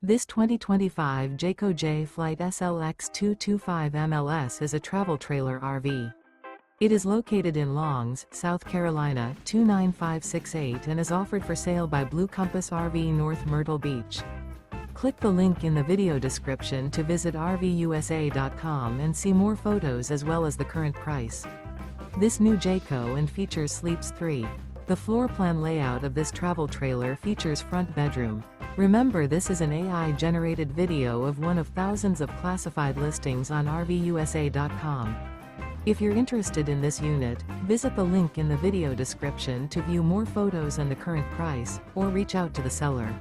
This 2025 Jayco Jay Flight SLX 225 MLS is a travel trailer RV. It is located in Longs, South Carolina 29568 and is offered for sale by Blue Compass RV North Myrtle Beach. Click the link in the video description to visit RVUSA.com and see more photos as well as the current price. This new Jayco and features sleeps 3. The floor plan layout of this travel trailer features front bedroom. Remember, this is an AI-generated video of one of thousands of classified listings on RVUSA.com. If you're interested in this unit, visit the link in the video description to view more photos and the current price, or reach out to the seller.